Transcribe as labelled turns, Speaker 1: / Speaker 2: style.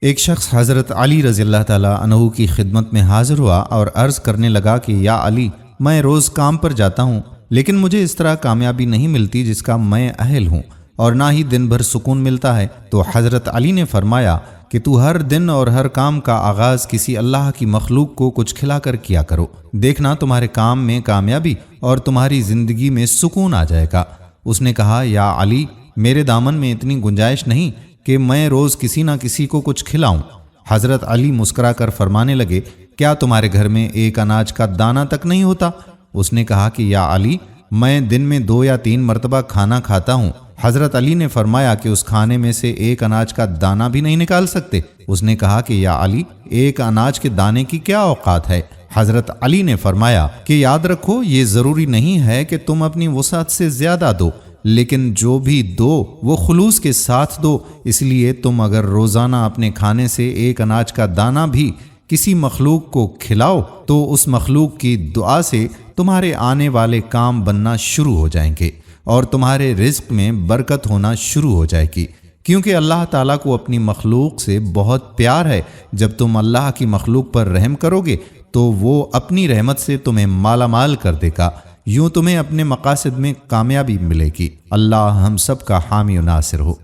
Speaker 1: ایک شخص حضرت علی رضی اللہ تعالیٰ عنہ کی خدمت میں حاضر ہوا اور عرض کرنے لگا کہ یا علی، میں روز کام پر جاتا ہوں لیکن مجھے اس طرح کامیابی نہیں ملتی جس کا میں اہل ہوں، اور نہ ہی دن بھر سکون ملتا ہے۔ تو حضرت علی نے فرمایا کہ تو ہر دن اور ہر کام کا آغاز کسی اللہ کی مخلوق کو کچھ کھلا کر کیا کرو، دیکھنا تمہارے کام میں کامیابی اور تمہاری زندگی میں سکون آ جائے گا۔ اس نے کہا یا علی، میرے دامن میں اتنی گنجائش نہیں کہ میں روز کسی نہ کسی کو کچھ کھلاؤں۔ حضرت علی مسکرا کر فرمانے لگے، کیا تمہارے گھر میں ایک اناج کا دانہ تک نہیں ہوتا؟ اس نے کہا کہ یا علی، میں دن میں 2 یا 3 مرتبہ کھانا کھاتا ہوں۔ حضرت علی نے فرمایا کہ اس کھانے میں سے ایک اناج کا دانہ بھی نہیں نکال سکتے؟ اس نے کہا کہ یا علی، ایک اناج کے دانے کی کیا اوقات ہے؟ حضرت علی نے فرمایا کہ یاد رکھو، یہ ضروری نہیں ہے کہ تم اپنی وسعت سے زیادہ دو، لیکن جو بھی دو وہ خلوص کے ساتھ دو۔ اس لیے تم اگر روزانہ اپنے کھانے سے ایک اناج کا دانہ بھی کسی مخلوق کو کھلاؤ تو اس مخلوق کی دعا سے تمہارے آنے والے کام بننا شروع ہو جائیں گے اور تمہارے رزق میں برکت ہونا شروع ہو جائے گی، کیونکہ اللہ تعالیٰ کو اپنی مخلوق سے بہت پیار ہے۔ جب تم اللہ کی مخلوق پر رحم کرو گے تو وہ اپنی رحمت سے تمہیں مالا مال کر دے گا، یوں تمہیں اپنے مقاصد میں کامیابی ملے گی۔ اللہ ہم سب کا حامی و ناصر ہو۔